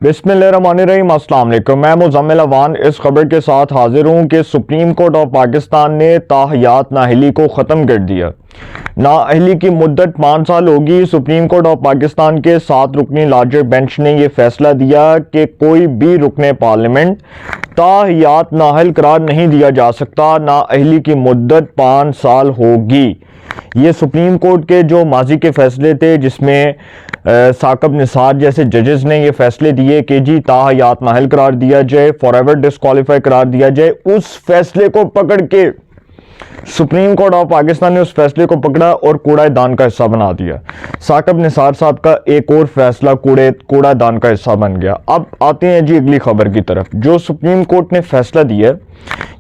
बिस्मिल्लाहिर्रहमानिर्रहीम, अस्सलाम वालेकुम। मैं मुज़म्मिल अवान इस खबर के साथ हाजिर हूँ कि सुप्रीम कोर्ट ऑफ पाकिस्तान ने ताहयात नाअहली को ख़त्म कर दिया। नाअहली की मुद्दत 5 साल होगी। सुप्रीम कोर्ट ऑफ पाकिस्तान के 7 रुकनी लार्जर बेंच ने यह फैसला दिया कि कोई भी रुकने पार्लियामेंट ताहयात नाअहल करार नहीं दिया जा सकता। नाअहली की मुद्दत 5 साल होगी। ये सुप्रीम कोर्ट के जो माजी के फैसले थे, जिसमें साकब निसार जैसे जजेस ने ये फैसले दिए कि जी ताहयात नाअहल करार दिया जाए, फॉरएवर डिस्क्वालीफाई करार दिया जाए, उस फैसले को पकड़ के सुप्रीम कोर्ट ऑफ पाकिस्तान ने उस फैसले को पकड़ा और कूड़ादान का हिस्सा बना दिया। साकब निसार साहब का एक और फैसला कूड़ादान का हिस्सा बन गया। अब आते हैं जी अगली खबर की तरफ। जो सुप्रीम कोर्ट ने फैसला दिया,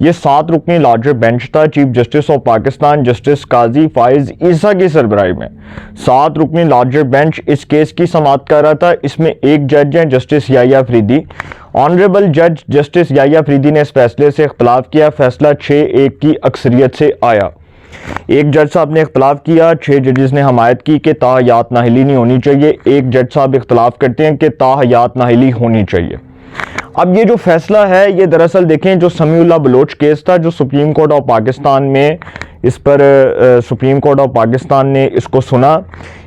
ये 7 रुकनी लार्जर बेंच था। Chief justice of Pakistan justice Qazi Faez Isa की सरबराही में 7 रुकनी लार्जर बेंच इस केस की समाअत कर रहा था। इसमें एक जज हैं जस्टिस याहिया अफरीदी। ऑनरेबल जज जस्टिस याहिया अफरीदी ने इस फैसले से इख्तलाफ किया। फैसला 6-1 की अक्सरियत से आया। एक जज साहब ने इख्तलाफ किया, 6 जजेस ने हमायत की कि ताहयात नाअहली नहीं होनी चाहिए। एक जज साहब इख्तलाफ करते हैं कि ताहयात नाअहली होनी चाहिए। अब ये जो फैसला है, ये दरअसल देखें जो समीउल्लाह बलोच केस था, जो सुप्रीम कोर्ट ऑफ पाकिस्तान में इस पर सुप्रीम कोर्ट ऑफ पाकिस्तान ने इसको सुना।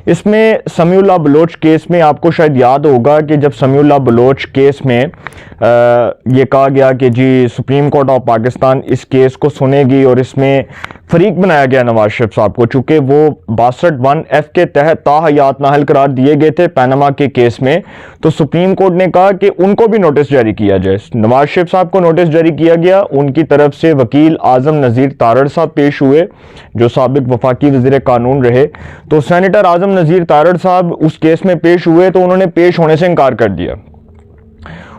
इसमें समीउल्लाह बलोच केस में आपको शायद याद होगा कि जब समीउल्लाह बलोच केस में ये कहा गया कि जी सुप्रीम कोर्ट ऑफ पाकिस्तान इस केस को सुनेगी और इसमें फरीक बनाया गया नवाज शरीफ साहब को, चूँकि वो 62(1)(f) के तहत ताहयात नाअहल करार दिए गए थे पैनामा के केस में, तो सुप्रीम कोर्ट ने कहा कि उनको भी नोटिस जारी किया जाए। नवाज शरीफ साहब को नोटिस जारी किया गया। उनकी तरफ से वकील आजम नज़ीर तारड़ साहब पेश हुए, जो साबिक वफाकी वज़ीर कानून रहे। तो सेनेटर आजम नज़ीर तारड़ साहब उस केस में पेश हुए, तो उन्होंने पेश होने से इनकार कर दिया।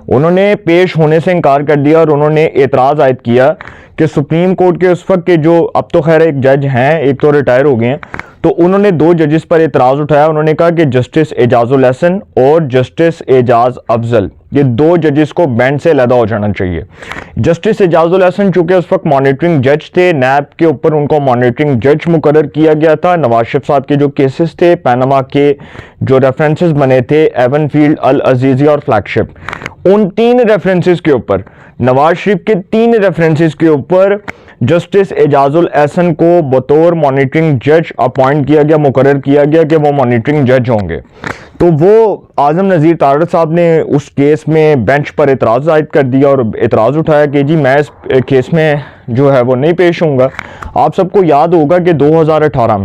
उन्होंने पेश होने से इनकार कर दिया और उन्होंने एतराज़ आयद किया कि सुप्रीम कोर्ट के उस वक्त के जो, अब तो खैर एक जज हैं, एक तो रिटायर हो गए हैं, तो उन्होंने 2 जजेस पर एतराज़ उठाया। उन्होंने कहा कि जस्टिस एजाजुल हसन और जस्टिस एजाज अफजल, ये 2 जजेस को बेंच से अलग हो जाना चाहिए। जस्टिस एजाजुल हसन चूंकि उस वक्त मॉनिटरिंग जज थे, नैब के ऊपर उनको मॉनिटरिंग जज मुकर्रर किया गया था। नवाज शरीफ साहब के जो केसेस थे, पैनामा के जो रेफरेंसेस बने थे, एवनफील्ड, अल अजीज़ी और फ्लैगशिप, उन 3 रेफरेंसेस के ऊपर, नवाज शरीफ के 3 रेफरेंसेस के ऊपर जस्टिस एजाजुल हसन को बतौर मॉनिटरिंग जज अपॉइंट किया गया, मुकर्रर किया गया कि वो मॉनिटरिंग जज होंगे। तो वो आजम नज़ीर तारड़ साहब ने उस केस में बेंच पर एतराज़ जाहिर कर दिया और एतराज़ उठाया कि जी मैं इस केस में जो है वो नहीं पेश होऊंगा। आप सबको याद होगा कि 2018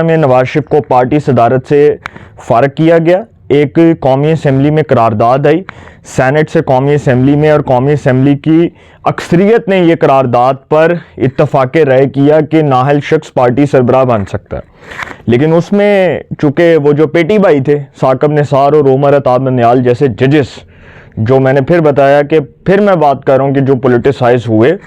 में नवाज शरीफ को पार्टी सदारत से फारग किया गया। एक कौमी असम्बली में करारदाद आई, सेनेट से कौमी असम्बली में, और कौमी असम्बली की अक्सरियत ने यह करारदाद पर इत्तफाक राय किया कि नाअहल शख्स पार्टी सरबराह बन सकता है। लेकिन उसमें चूंकि वो जो पेटी भाई थे, साकब निसार और उमर अता बंदयाल जैसे जजेस, जो मैंने फिर बताया कि फिर मैं बात कर रहा हूँ कि जो पोलिटिसाइज हुए,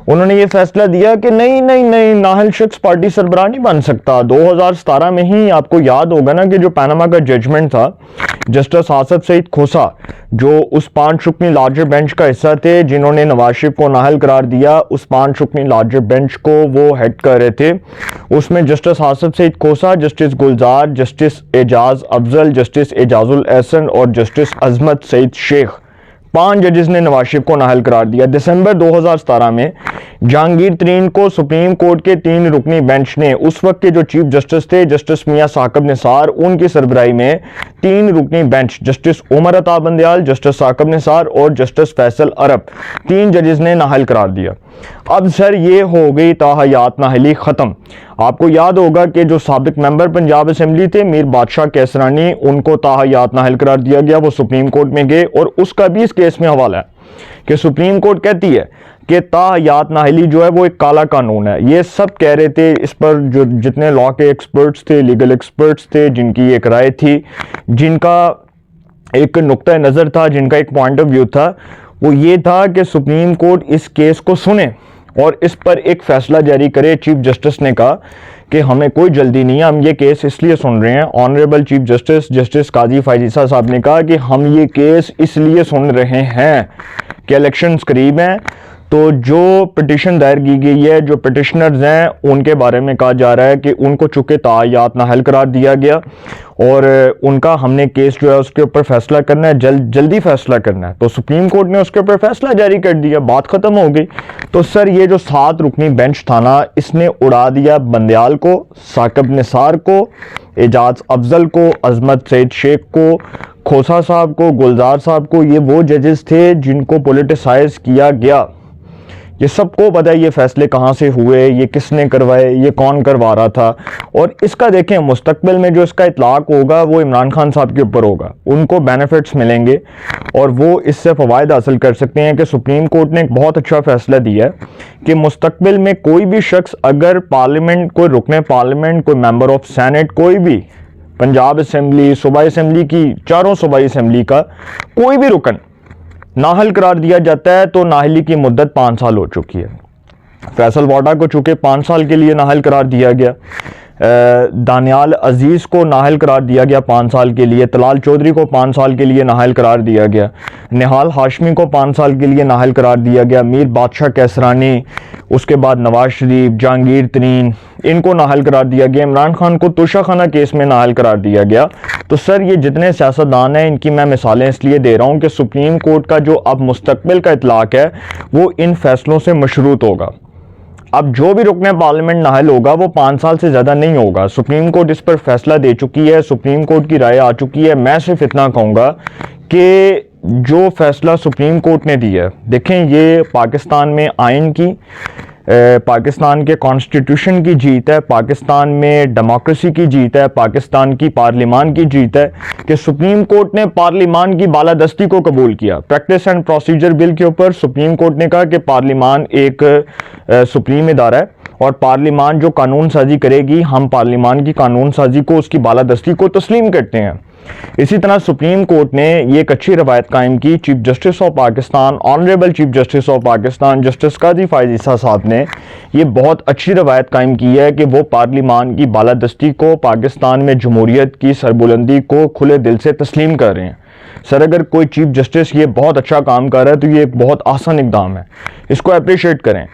उन्होंने ये फैसला दिया कि नहीं नाअहल शख्स पार्टी सरबराह नहीं बन सकता। 2017 में ही आपको याद होगा ना कि जो पैनामा का जजमेंट था, जस्टिस आसफ सईद खोसा जो उस 5 रुकनी लार्जर बेंच का हिस्सा थे, जिन्होंने नवाज शरीफ को नाअहल करार दिया, उस 5 रुकनी लार्जर बेंच को वो हेड कर रहे थे। उसमें जस्टिस आसफ सईद खोसा, जस्टिस गुलजार, जस्टिस एजाज अफजल, जस्टिस एजाजुल हसन और जस्टिस अजमत सईद शेख, 5 जजेस ने नवाज शरीफ को नाअहल करार दिया। दिसंबर 2017 में जहांगीर तरीन को सुप्रीम कोर्ट के 3 रुकनी बेंच ने, उस वक्त के जो चीफ जस्टिस थे जस्टिस मियां साकब निसार, उनकी सरबराही में 3 रुकनी bench, justice Umar Ata Bandial, justice Saqib Nisar और जस्टिस फैसल अरब, 3 जजेस ने नाअहल करार दिया। अब सर ये हो गई ताहयात नाअहली ख़त्म। आपको याद होगा कि जो साबिक मेंबर पंजाब असम्बली थे मीर बादशाह कैसरानी, उनको ताहयात नाअहल करार दिया गया, वो सुप्रीम कोर्ट में गए और उसका भी इस केस में हवाला है कि सुप्रीम कोर्ट कहती है कि ताहयात नाअहली जो है वो एक काला कानून है। ये सब कह रहे थे, इस पर जो जितने लॉ के एक्सपर्ट्स थे, लीगल एक्सपर्ट्स थे, जिनकी एक राय थी, जिनका एक नुक्ता नज़र था, जिनका एक पॉइंट ऑफ व्यू था, वो ये था कि सुप्रीम कोर्ट इस केस को सुने और इस पर एक फैसला जारी करे। चीफ जस्टिस ने कहा कि हमें कोई जल्दी नहीं है, हम ये केस इसलिए सुन रहे हैं। Honourable chief justice justice Qazi Faez ईसा साहब ने कहा कि हम ये केस इसलिए सुन रहे हैं कि इलेक्शंस करीब हैं, तो जो पिटिशन दायर की गई है, जो पिटिशनर्स हैं उनके बारे में कहा जा रहा है कि उनको चूँकि तायात नाअहल करार दिया गया और उनका हमने केस जो है उसके ऊपर फैसला करना है, जल्दी फैसला करना है। तो सुप्रीम कोर्ट ने उसके ऊपर फैसला जारी कर दिया, बात ख़त्म हो गई। तो सर ये जो 7 रुकनी बेंच था ना, इसने उड़ा दिया बंदयाल को, साकिब निसार को, एजाज अफजल को, अजमत सईद शेख को, खोसा साहब को, गुलजार साहब को। ये वो जजेस थे जिनको पोलिटिसाइज किया गया। ये सबको पता है ये फैसले कहाँ से हुए, ये किसने करवाए, ये कौन करवा रहा था। और इसका देखें मुस्तकबिल में जो इसका इतलाक होगा वो इमरान खान साहब के ऊपर होगा, उनको बेनिफिट्स मिलेंगे और वो इससे फ़वायद हासिल कर सकते हैं कि सुप्रीम कोर्ट ने एक बहुत अच्छा फ़ैसला दिया है कि मुस्तकबिल में कोई भी शख्स अगर पार्लियामेंट, कोई रुकने पार्लियामेंट, कोई मेंबर ऑफ सेनेट, कोई भी पंजाब असम्बली, सूबाई असम्बली की, चारों सूबाई असम्बली का कोई भी रुकन नाअहल करार दिया जाता है तो नाअहली की मुद्दत 5 साल हो चुकी है। फैसल वाडा को चूँकि 5 साल के लिए नाअहल करार दिया गया, दानियाल अजीज़ को नाअहल करार दिया गया 5 साल के लिए, तलाल चौधरी को 5 साल के लिए नाअहल करार दिया गया, निहाल हाशमी को 5 साल के लिए नाअहल करार दिया गया, मीर बादशाह कैसरानी, उसके बाद नवाज शरीफ, जहांगीर तरीन, इनको नाअहल करार दिया गया। इमरान खान को तोशाखाना केस में नाअहल करार दिया गया। तो सर ये जितने सियासतदान हैं इनकी मैं मिसालें इसलिए दे रहा हूँ कि सुप्रीम कोर्ट का जो अब मुस्तकबिल का इतलाक है वो इन फैसलों से मशरूत होगा। अब जो भी रुकने पार्लियामेंट नाअहल होगा वो 5 साल से ज़्यादा नहीं होगा। सुप्रीम कोर्ट इस पर फैसला दे चुकी है, सुप्रीम कोर्ट की राय आ चुकी है। मैं सिर्फ इतना कहूँगा कि जो फैसला सुप्रीम कोर्ट ने दिया है, देखें ये पाकिस्तान में आइन की, पाकिस्तान के कॉन्स्टिट्यूशन की जीत है, पाकिस्तान में डेमोक्रेसी की जीत है, पाकिस्तान की पार्लियामान की जीत है कि सुप्रीम कोर्ट ने पार्लियामान की बालादस्ती को कबूल किया। प्रैक्टिस एंड प्रोसीजर बिल के ऊपर सुप्रीम कोर्ट ने कहा कि पार्लियामान एक सुप्रीम इदारा है और पार्लियामान जो कानून साजी करेगी, हम पार्लियामान की कानून साजी को, उसकी बालादस्ती को तस्लीम करते हैं। इसी तरह सुप्रीम कोर्ट ने ये एक अच्छी रवायत कायम की। Chief justice of Pakistan, honourable chief justice of Pakistan justice Qazi Faez Isa sahab ने ये बहुत अच्छी रवायत कायम की है कि वो पार्लियामान की बालादस्ती को, पाकिस्तान में जमहूरियत की सरबुलंदी को खुले दिल से तस्लीम कर रहे हैं। सर अगर कोई चीफ जस्टिस ये बहुत अच्छा काम कर रहा है तो ये एक बहुत आसान इकदाम है, इसको अप्रिशिएट करें।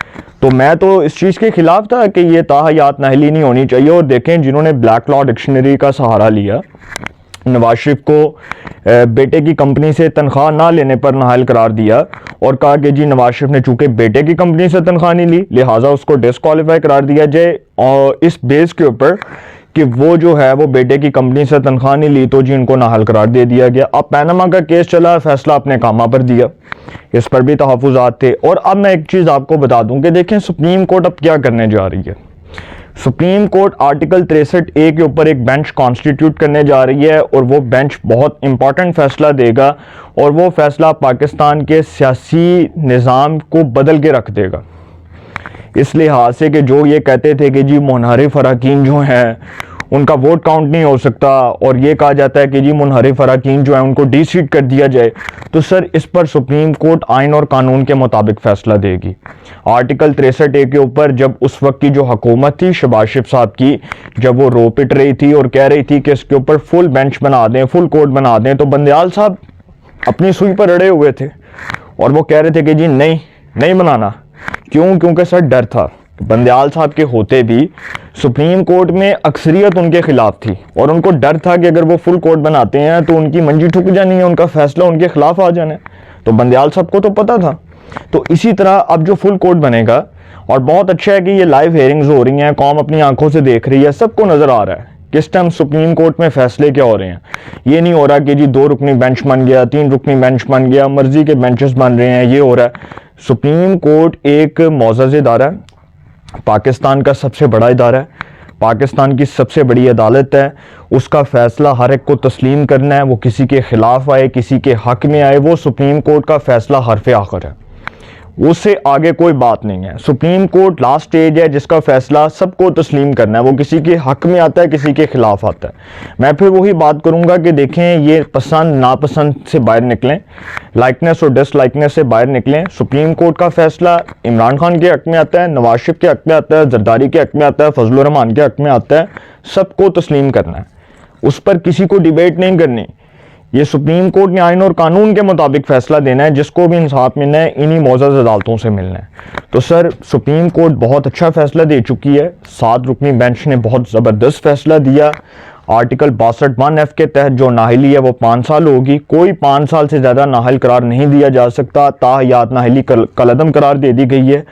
तो मैं तो इस चीज़ के खिलाफ था कि ये ताहयात नाअहली नहीं होनी चाहिए। और देखें जिन्होंने ब्लैक लॉ डिक्शनरी का सहारा लिया, नवाज शरीफ को बेटे की कंपनी से तनख्वाह ना लेने पर नाअहल करार दिया और कहा कि जी नवाज शरीफ ने चूंकि बेटे की कंपनी से तनख्वाह नहीं ली लिहाजा उसको डिस्क्वालीफाई करार दिया जाए, और इस बेस के ऊपर कि वो जो है वो बेटे की कंपनी से तनख्वाह नहीं ली तो जी इनको नाअहल करार दे दिया गया। अब पैनामा का केस चला, फैसला अपने कामा पर दिया, इस पर भी तहफ़्फ़ुज़ात थे। और अब मैं एक चीज़ आपको बता दूं कि देखें सुप्रीम कोर्ट अब क्या करने जा रही है। सुप्रीम कोर्ट आर्टिकल 63A के ऊपर एक बेंच कॉन्स्टिट्यूट करने जा रही है और वो बेंच बहुत इंपॉर्टेंट फैसला देगा और वो फैसला पाकिस्तान के सियासी निज़ाम को बदल के रख देगा। इस लिहाज से कि जो ये कहते थे कि जी मुनहरिफ अरकान जो हैं उनका वोट काउंट नहीं हो सकता और ये कहा जाता है कि जी मुनहरिफ अरकान जो है उनको डी-सीट कर दिया जाए, तो सर इस पर सुप्रीम कोर्ट आइन और कानून के मुताबिक फैसला देगी। आर्टिकल 63A के ऊपर जब उस वक्त की जो हुकूमत थी शहबाज शरीफ साहब की, जब वो रो पिट रही थी और कह रही थी कि इसके ऊपर फुल बेंच बना दें, फुल कोर्ट बना दें, तो बंदयाल साहब अपनी सुई पर अड़े हुए थे और वो कह रहे थे कि जी नहीं बनाना। क्यों? क्योंकि सर डर था। बंदयाल साहब के होते भी सुप्रीम कोर्ट में अक्सरियत उनके खिलाफ थी और उनको डर था कि अगर वो फुल कोर्ट बनाते हैं तो उनकी मंजी ठुक जानी है, उनका फैसला उनके खिलाफ आ जाना है। तो बंदयाल साहब को तो पता था। तो इसी तरह अब जो फुल कोर्ट बनेगा, और बहुत अच्छा है कि ये लाइव हेयरिंग्स हो रही हैं, कौम अपनी आंखों से देख रही है, सबको नजर आ रहा है किस टाइम सुप्रीम कोर्ट में फैसले क्या हो रहे हैं। ये नहीं हो रहा कि जी 2 रुकनी बेंच बन गया, 3 रुकनी बेंच बन गया, मर्जी के बेंचेस बन रहे हैं, ये हो रहा है। सुप्रीम कोर्ट एक मोअज़्ज़ज़ इदारा है, पाकिस्तान का सबसे बड़ा इदारा है, पाकिस्तान की सबसे बड़ी अदालत है। उसका फैसला हर एक को तस्लीम करना है, वो किसी के खिलाफ आए, किसी के हक में आए, वो सुप्रीम कोर्ट का फैसला हरफ आखिर है, उससे आगे कोई बात नहीं है। सुप्रीम कोर्ट लास्ट स्टेज है जिसका फैसला सबको तस्लीम करना है, वो किसी के हक में आता है, किसी के खिलाफ आता है। मैं फिर वही बात करूंगा कि देखें ये पसंद नापसंद से बाहर निकलें, लाइकनेस और डिसलाइकनेस से बाहर निकलें। सुप्रीम कोर्ट का फैसला इमरान खान के हक में आता है, नवाज शरीफ के हक में आता है, जरदारी के हक में आता है, फजलुर रहमान के हक में आता है, सबको तस्लीम करना है, उस पर किसी को डिबेट नहीं करनी। ये सुप्रीम कोर्ट ने आइन और कानून के मुताबिक फैसला देना है, जिसको भी इंसाफ मिलना है इन्हीं मोअज़्ज़ज़ अदालतों से मिलना है। तो सर सुप्रीम कोर्ट बहुत अच्छा फैसला दे चुकी है, 7 रुकनी बेंच ने बहुत ज़बरदस्त फैसला दिया। आर्टिकल 62(1)(f) के तहत जो नाहली है वो 5 साल होगी, कोई 5 साल से ज़्यादा नाहल करार नहीं दिया जा सकता, ताहयात नाहली कलअदम करार दे दी गई है।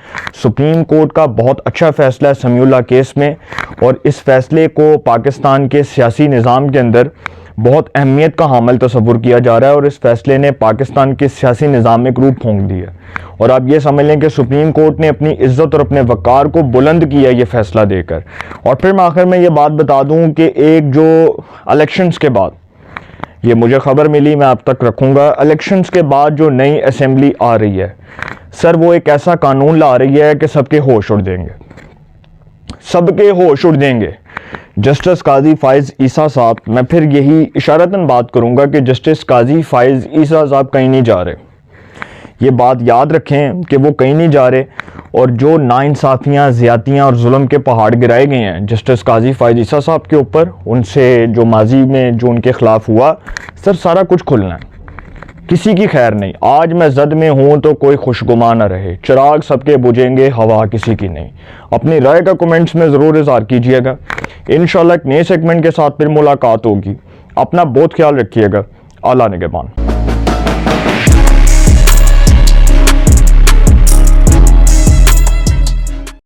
सुप्रीम कोर्ट का बहुत अच्छा फैसला है समीउल्लाह केस में, और इस फैसले को पाकिस्तान के सियासी निज़ाम के अंदर बहुत अहमियत का हामिल तस्वुर किया जा रहा है, और इस फैसले ने पाकिस्तान के सियासी निज़ाम में एक रूह फूंक दी है। और आप ये समझ लें कि सुप्रीम कोर्ट ने अपनी इज़्ज़त और अपने वक़ार को बुलंद किया ये फैसला देकर। और फिर मैं आखिर में ये बात बता दूं कि एक जो इलेक्शंस के बाद, ये मुझे ख़बर मिली, मैं आप तक रखूँगा, इलेक्शंस के बाद जो नई असम्बली आ रही है सर, वो एक ऐसा कानून ला रही है कि सबके होश उड़ देंगे, सबके होश उड़ देंगे। जस्टिस काजी फ़ाइज़ ईसा साहब, मैं फिर यही इशारतन बात करूंगा कि जस्टिस काजी फ़ाइज़ ईसा साहब कहीं नहीं जा रहे, ये बात याद रखें कि वो कहीं नहीं जा रहे। और जो नाइंसाफ़ियाँ, ज़्यादतियाँ और जुल्म के पहाड़ गिराए गए हैं जस्टिस काजी फ़ाइज़ ईसा साहब के ऊपर, उनसे जो माजी में जो उनके ख़िलाफ़ हुआ, सर सारा कुछ खुलना है, किसी की खैर नहीं। आज मैं जद में हूँ तो कोई खुशगुमा न रहे, चिराग सबके बुझेंगे, हवा किसी की नहीं। अपनी राय का कमेंट्स में ज़रूर इज़हार कीजिएगा। इंशाल्लाह एक नए सेगमेंट के साथ फिर मुलाकात होगी। अपना बहुत ख्याल रखिएगा। आला निगहबान।